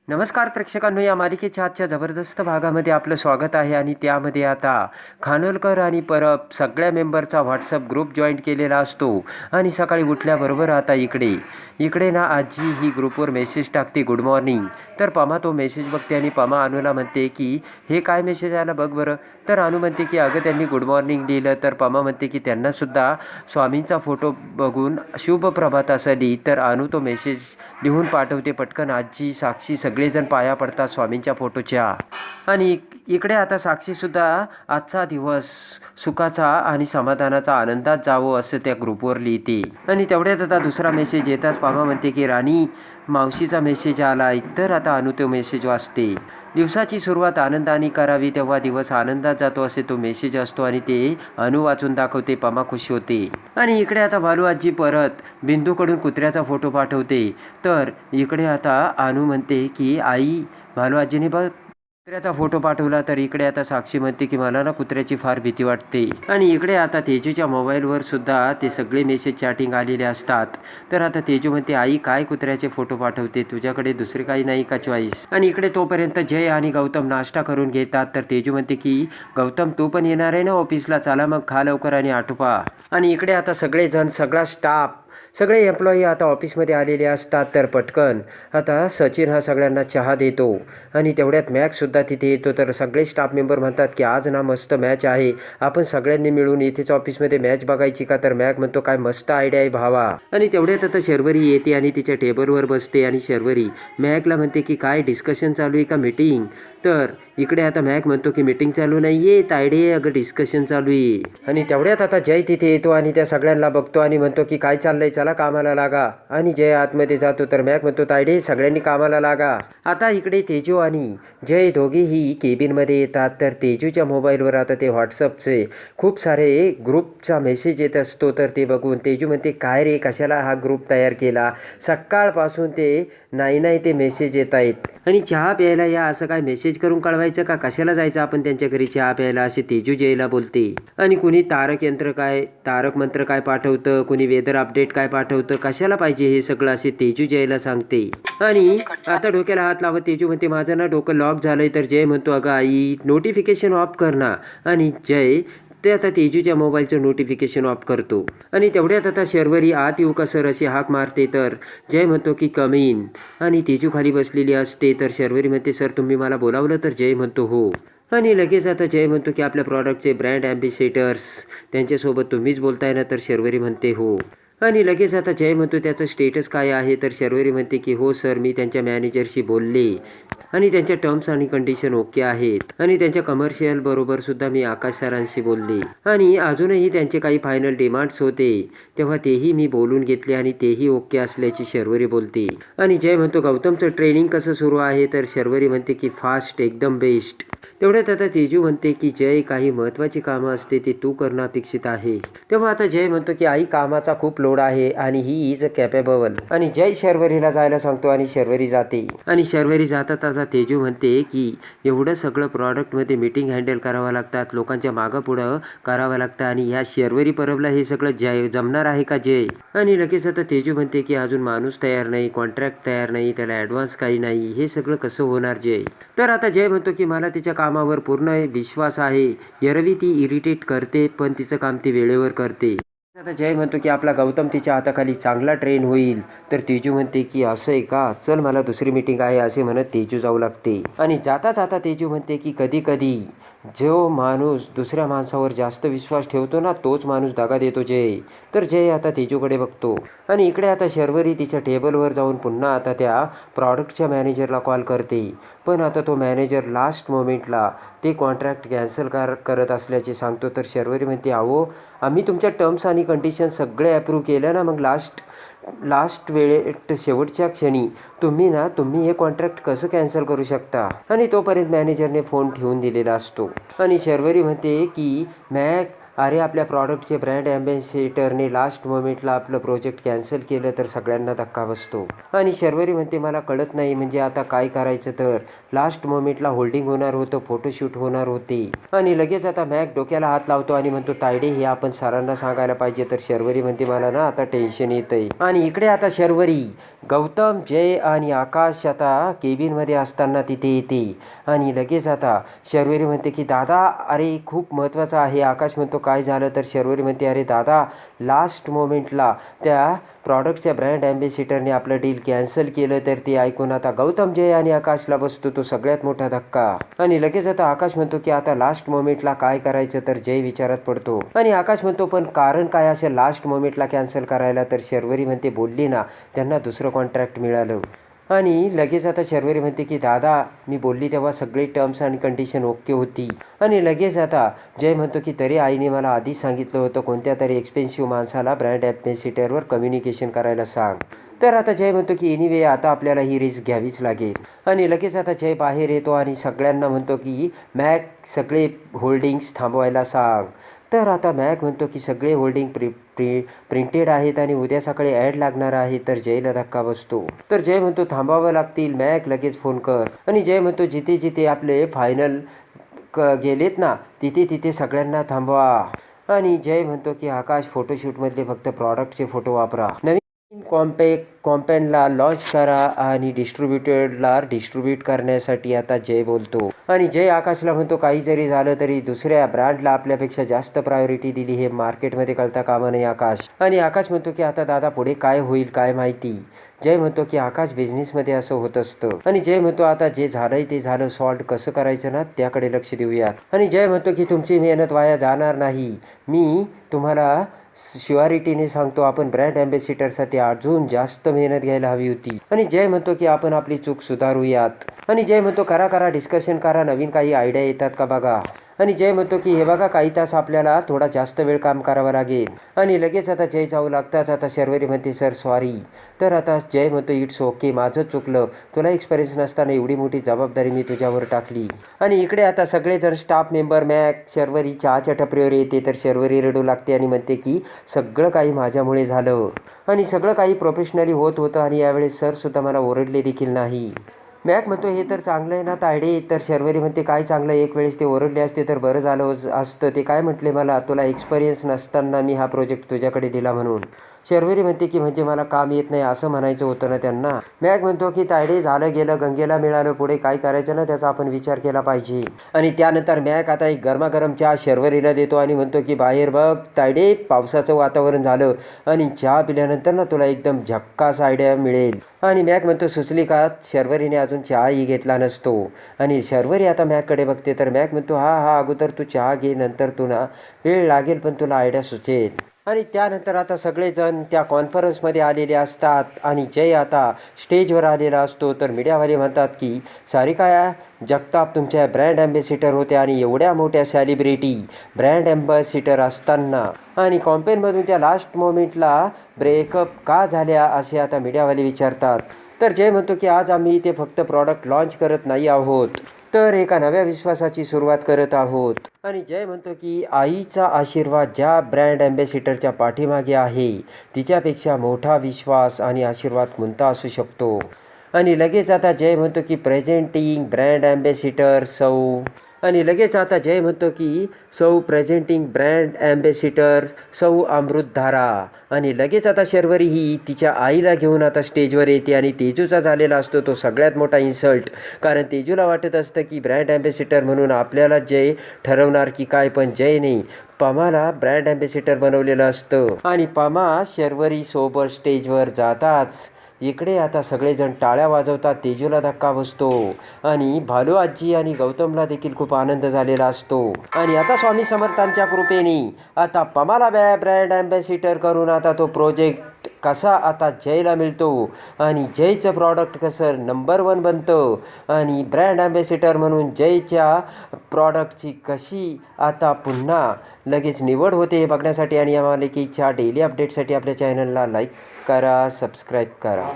नमस्कार प्रेक्षकांनो, या मालिकेच्या आजच्या जबरदस्त भागामध्ये आपलं स्वागत आहे. आणि त्यामध्ये आता खानोलकर आणि परब सगळ्या मेंबरचा व्हॉट्सअप ग्रुप जॉईंट केलेला असतो. आणि सकाळी उठल्याबरोबर आता इकडे ना आजी ही ग्रुपवर मेसेज टाकते गुड मॉर्निंग. तर पमा तो मेसेज बघते आणि पमा अनुला म्हणते की हे काय मेसेज आला बघ बरं. तर अनु म्हणते की अगं त्यांनी गुड मॉर्निंग लिहिलं. तर पमा म्हणते की त्यांनासुद्धा स्वामींचा फोटो बघून शुभ प्रभात असं लिही. तर अनु तो मेसेज लिहून पाठवते. पटकन आजी, साक्षी सगळेजण पाया पडतात स्वामींच्या फोटोच्या. आणि इकडे आता साक्षीसुद्धा आजचा दिवस सुखाचा आणि समाधानाचा आनंदात जावो असं त्या ग्रुपवर लिहिते. आणि तेवढ्यात आता दुसरा मेसेज येताच पमा म्हणते की राणी मावशीचा मेसेज आला. तर आता अनु तो मेसेज वाचते. दिवसाची सुरुवात आनंदाने करावी तेव्हा दिवस आनंदात जातो असे तो मेसेज असतो. आणि ते अनु वाचून दाखवते. पमा खुश होते. आणि इकडे आता भालू आजी परत बिंदूकडून कुत्र्याचा फोटो पाठवते. तर इकडे आता अनु म्हणते की आई भालू आजीने बघ कुत्र्याचा फोटो पाठवला. तर इकडे आता साक्षी म्हणते की मला ना कुत्र्याची फार भीती वाटते. आणि इकडे आता तेजूच्या मोबाईलवर सुद्धा ते सगळे मेसेज चॅटिंग आलेले असतात. तर आता तेजू म्हणते आई काय कुत्र्याचे फोटो पाठवते, तुझ्याकडे दुसरे काही नाही का चॉईस. आणि इकडे तोपर्यंत जय आणि गौतम नाश्ता करून घेतात. तर तेजू म्हणते की गौतम तू पण येणार आहे ना ऑफिसला, चला मग खा लवकर आणि आटोपा. आणि इकडे आता सगळेजण सगळा स्टाफ सगळे एम्प्लॉई आता ऑफिसमध्ये आलेले असतात. तर पटकन आता सचिन हा सगळ्यांना चहा देतो. आणि तेवढ्यात मॅचसुद्धा तिथे येतो. तर सगळे स्टाफ मेंबर म्हणतात की आज ना मस्त मॅच आहे, आपण सगळ्यांनी मिळून इथेच ऑफिसमध्ये मॅच बघायची का. तर मॅक म्हणतो काय मस्त आयडिया आहे भावा. आणि तेवढ्यात आता शर्वरी येते आणि तिच्या टेबलवर बसते. आणि शर्वरी मॅकला म्हणते की काय डिस्कशन चालू आहे का मीटिंग. तर इकडे आता मॅक म्हणतो की मीटिंग चालू नाही आहे तायडे, अगं डिस्कशन चालू आहे. आणि तेवढ्यात आता जय तिथे येतो आणि त्या सगळ्यांना बघतो आणि म्हणतो की काय चाललंय, चला कामाला लागा. आणि जय आतमध्ये जातो. तर मॅक म्हणतो तायडे सगळ्यांनी कामाला लागा. आता इकडे तेजू आणि जय दोघेही केबिनमध्ये येतात. तर तेजूच्या मोबाईलवर आता ते व्हॉट्सअपचे खूप सारे ग्रुपचा मेसेज येत असतो. तर ते बघून तेजू म्हणते काय रे कशाला हा ग्रुप तयार केला, सकाळपासून ते नाही ते मेसेज येत आहेत. आणि चहा प्यायला या असं काय मेसेज करून कळवायचं का, कशाला जायचं आपण त्यांच्या घरी चहा प्यायला असे तेजू जयला बोलते. आणि कुणी तारक मंत्र काय पाठवतं, कुणी वेदर अपडेट काय पाठवतं, कशाला पाहिजे हे सगळं असे तेजू जयला सांगते. आणि आता डोक्याला हात लावत तेजू म्हणते माझं ना डोकं लॉक झालंय. तर जय म्हणतो अगं आई नोटिफिकेशन ऑफ कर ना. आणि जय ते आता तेजूच्या मोबाईलचं नोटिफिकेशन ऑफ करतो. आणि तेवढ्यात आता शर्वरी आत येऊ का सर अशी हाक मारते. तर जय म्हणतो की कम इन. आणि तेजू खाली बसलेली असते. तर शर्वरी म्हणते सर तुम्ही मला बोलावलं. तर जय म्हणतो हो. आणि लगेच आता जय म्हणतो की आपल्या प्रॉडक्टचे ब्रँड ॲम्बेसेडर्स त्यांच्यासोबत तुम्हीच बोलताय ना. तर शर्वरी म्हणते हो. आणि लगेच आता जय म्हणतो त्याचं स्टेटस काय आहे. तर शर्वरी म्हणते की हो सर मी त्यांच्या मॅनेजरशी बोलले आणि त्यांच्या टर्म्स आणि कंडिशन ओके आहेत. आणि त्यांच्या कमर्शियल बरोबर सुद्धा मी आकाश सरांशी बोलले. आणि अजूनही त्यांचे काही फायनल डिमांड्स होते तेव्हा तेही मी बोलून घेतले आणि तेही ओके असल्याची शर्वरी बोलते. आणि जय म्हणतो गौतमचं ट्रेनिंग कसं सुरू आहे. तर शर्वरी म्हणते की फास्ट एकदम बेस्ट. तेवढ्यात आता तेजू म्हणते की जय काही महत्त्वाची कामं असते ते तू करणं अपेक्षित आहे. तेव्हा आता जय म्हणतो की आई कामाचा खूप लोड आहे आणि ही इज कॅपेबल. आणि जय शर्वरीला जायला सांगतो आणि शर्वरी जाते. आणि शर्वरी जातात आता तेजू म्हणते की एवढं सगळं प्रॉडक्टमध्ये मीटिंग हँडल करावं लागतात, लोकांच्या मागं पुढं करावं लागतं आणि ह्या शर्वरी परबला हे सगळं जमणार आहे का जय. आणि लगेच आता तेजू म्हणते की अजून माणूस तयार नाही, कॉन्ट्रॅक्ट तयार नाही, त्याला ॲडव्हान्स काही नाही, हे सगळं कसं होणार जय. तर आता जय म्हणतो की मला तिच्या कामावर पूर्ण विश्वास आहे. एरवी ती इरिटेट करते पण तिचं काम ती वेळेवर करते. आता जय म्हणतो की आपला गौतम तिच्या हाताखाली चांगला ट्रेन होईल. तर तेजू म्हणते की असं आहे का, चल मला दुसरी मीटिंग आहे असे म्हणत तेजू जाऊ लागते. आणि जाता तेजू म्हणते की कधी कधी जो माणूस दुसऱ्या माणसावर जास्त विश्वास ठेवतो ना तोच माणूस दगा देतो जय. तर जय आता तेजूकडे बघतो. आणि इकडे आता शर्वरी तिच्या टेबलवर जाऊन पुन्हा आता त्या प्रॉडक्टच्या मॅनेजरला कॉल करते. पण आता तो मॅनेजर लास्ट मोमेंटला ते कॉन्ट्रॅक्ट कॅन्सल करत असल्याचे सांगतो. तर शर्वरी म्हणते अहो आम्ही तुमच्या टर्म्स आणि कंडिशन सगळे अप्रूव्ह केलं ना, मग लास्ट वेळेत शेवटच्या क्षणी तुम्ही हे कॉन्ट्रॅक्ट कसं कॅन्सल करू शकता. आणि तोपर्यंत मॅनेजरने फोन ठेवून दिलेला असतो. आणि शर्वरी म्हणते की अरे आपल्या प्रॉडक्टचे ब्रँड ॲम्बॅसिडरने लास्ट मोमेंटला आपलं प्रोजेक्ट कॅन्सल केलं तर सगळ्यांना धक्का बसतो. आणि शर्वरी म्हणते मला कळत नाही म्हणजे आता काय करायचं. तर लास्ट मोमेंटला होल्डिंग होणार होतं, फोटोशूट होणार होते. आणि लगेच आता मॅक डोक्याला हात लावतो आणि म्हणतो तायडे हे आपण सरांना सांगायला पाहिजे. तर शर्वरी म्हणते मला ना आता टेन्शन येतंय. आणि इकडे आता शर्वरी गौतम, जय आणि आकाश आता केबिनमध्ये असताना तिथे येते. आणि लगेच आता शर्वरी म्हणते की दादा अरे खूप महत्त्वाचं आहे. आकाश म्हणतो काय झालं. तर शर्वरी म्हणते अरे दादा लास्ट मोमेंटला त्या प्रॉडक्टच्या ब्रँड ॲम्बॅसिडरने आपलं डील कॅन्सल केलं. तर ते ऐकून आता गौतम, जय आणि आकाशला बसतो तो सगळ्यात मोठा धक्का. आणि लगेच आता आकाश म्हणतो की आता लास्ट मोमेंटला काय करायचं. तर जय विचारात पडतो आणि आकाश म्हणतो पण कारण काय असेल लास्ट मोमेंटला कॅन्सल करायला. तर शर्वरी म्हणते बोलली ना त्यांना दुसरं कॉन्ट्रॅक्ट मिळालं. आणि लगेच आता शर्वरी म्हणते की दादा मी बोलली तेव्हा सगळी टर्म्स आणि कंडिशन ओके होती. आणि लगेच आता जय म्हणतो की तरी आईने मला आधीच सांगितलं होतं कोणत्या तरी एक्सपेन्सिव्ह माणसाला ब्रँड ॲम्बॅसिडरवर कम्युनिकेशन करायला सांग. तर आता जय म्हणतो की एनिवे आता आपल्याला ही रिस्क घ्यावीच लागेल. आणि लगेच आता जय बाहेर येतो आणि सगळ्यांना म्हणतो की मॅक सगळे होल्डिंग्स थांबवायला सांग. तर आता मॅक म्हणतो की सगळे होल्डिंग प्रिंटेड आहेत आणि उद्या सकाळी ॲड लागणार आहे. तर जयला धक्का बसतो. तर जय म्हणतो थांबावं लागतील. मॅक लगेच फोन कर. आणि जय म्हणतो जिथे जिथे आपले फायनल गेलेत ना तिथे तिथे सगळ्यांना थांबवा. आणि जय म्हणतो की आकाश फोटोशूटमधले फक्त प्रॉडक्टचे फोटो वापरा. नवीन कॉम्पॅनला लॉन्च करा आणि डिस्ट्रीब्युटरला डिस्ट्रीब्यूट करण्यासाठी आता जय बोलतो. आणि जय आकाशला म्हणतो काही जरी झालं तरी दुसऱ्या ब्रँडला आपल्यापेक्षा जास्त प्रायोरिटी दिली हे मार्केटमध्ये कळता कामा नये आकाश. आणि आकाश म्हणतो की आता दादा पुढे काय होईल काय माहिती. जय म्हणतो की आकाश बिझनेसमध्ये असं होत असतं. आणि जय म्हणतो आता जे झालंय ते झालं, सॉल्ट कसं करायचं ना त्याकडे लक्ष देऊयात. आणि जय म्हणतो की तुमची मेहनत वाया जाणार नाही. मी तुम्हाला शुअरिटीने सांगतो आपण ब्रँड ॲम्बॅसिडरसाठी अजून जास्त मेहनत घ्यायला हवी होती. आणि जय म्हणतो की आपण आपली चूक सुधारूयात. आणि जय म्हणतो करा डिस्कशन करा, नवीन काही आयडिया येतात का बघा. आणि जय म्हणतो की हे बघा काही तास आपल्याला थोडा जास्त वेळ काम करावं लागेल. आणि लगेच आता जय जाऊ लागताच आता शर्वरी म्हणते सर सॉरी. तर आता जय म्हणतो इट्स ओके माझं चुकलं, तुला एक्सपिरियन्स नसताना एवढी मोठी जबाबदारी मी तुझ्यावर टाकली. आणि इकडे आता सगळेजण स्टाफ मेंबर मॅक शर्वरी चहाच्या टपरीवर येते. तर शर्वरी रडू लागते आणि म्हणते की सगळं काही माझ्यामुळे झालं आणि सगळं काही प्रोफेशनली होत होतं आणि यावेळेस सरसुद्धा मला ओरडले देखील नाही. मॅक म्हणतो हे तर चांगलं आहे ना तायडे. तर शर्वरी म्हणते काय चांगलं, एक वेळेस ते ओरडले असते तर बरं झालं असतं. ते काय म्हटले मला तुला एक्सपिरियन्स नसताना मी हा प्रोजेक्ट तुझ्याकडे दिला म्हणून. शर्वरी म्हणते की म्हणजे मला काम येत नाही असं म्हणायचं होतं ना त्यांना. मॅक म्हणतो की तायडे झालं गेलं, गंगेला मिळालं, पुढे काय करायचं ना त्याचा आपण विचार केला पाहिजे. आणि त्यानंतर मॅक आता एक गरमागरम चहा शर्वरीला देतो आणि म्हणतो की बाहेर बघ तायडे पावसाचं वातावरण झालं आणि चहा पिल्यानंतर ना तुला एकदम झक्कास आयडिया मिळेल. आणि मॅक म्हणतो सुचली का. शर्वरीने अजून चहाही घेतला नसतो. आणि शर्वरी आता मॅककडे बघते. तर मॅक म्हणतो हा अगोदर तू चहा घे, नंतर तुला वेळ लागेल पण तुला आयडिया सुचेल. आणि त्यानंतर आता सगळेजण त्या कॉन्फरन्समध्ये आलेले असतात आणि जय आता स्टेजवर आलेला असतो. तर मीडियावाले म्हणतात की सारिका जगताप तुमच्या ब्रँड ॲम्बॅसिडर होत्या आणि एवढ्या मोठ्या सेलिब्रिटी ब्रँड ॲम्बॅसिडर असताना आणि कॉम्पेनमधून त्या लास्ट मोमेंटला ब्रेकअप का झाल्या असे आता मीडियावाले विचारतात. तर जय म्हणतो की आज आम्ही इथे फक्त प्रॉडक्ट लॉन्च करत नाही आहोत तर एका नव्या विश्वासाची सुरुवात करत आहोत. आणि जय म्हणतो की आईचा आशीर्वाद ज्या ब्रँड ॲम्बॅसिडरच्या पाठीमागे आहे तिच्यापेक्षा मोठा विश्वास आणि आशीर्वाद कोणता असू शकतो. आणि लगेच आता जय म्हणतो की प्रेझेंटिंग ब्रँड ॲम्बॅसिडर सौ. आणि लगेच आता जय म्हणतो की प्रेझेंटिंग ब्रँड ॲम्बॅसिडर सौ अमृतधारा. आणि लगेच आता शर्वरी ही तिच्या आईला घेऊन आता स्टेजवर येते आणि तेजूचा झालेला असतो तो सगळ्यात मोठा इन्सल्ट. कारण तेजूला वाटत असतं की ब्रँड ॲम्बॅसिडर म्हणून आपल्याला जय ठरवणार की काय, पण जयने पमाला ब्रँड ॲम्बॅसिडर बनवलेलं असतं. आणि पमा शर्वरी सोबत स्टेजवर जाताच इकडे आता सगळेजण टाळ्या वाजवतात. तेजूला धक्का बसतो आणि भालू आजी आणि गौतमला देखील खूप आनंद झालेला असतो. आणि आता स्वामी समर्थांच्या कृपेने आता पमाला ब्रँड ॲम्बॅसिडर करून आता तो प्रोजेक्ट कसा आता जयला मिळतो आणि जयचं प्रॉडक्ट कसं नंबर 1 बनतं आणि ब्रँड ॲम्बॅसिडर म्हणून जयच्या प्रॉडक्टची कशी आता पुन्हा लगेच निवड होते हे बघण्यासाठी आणि या मालिकेच्या डेली अपडेटसाठी आपल्या चॅनलला लाईक करा, सबस्क्राईब करा.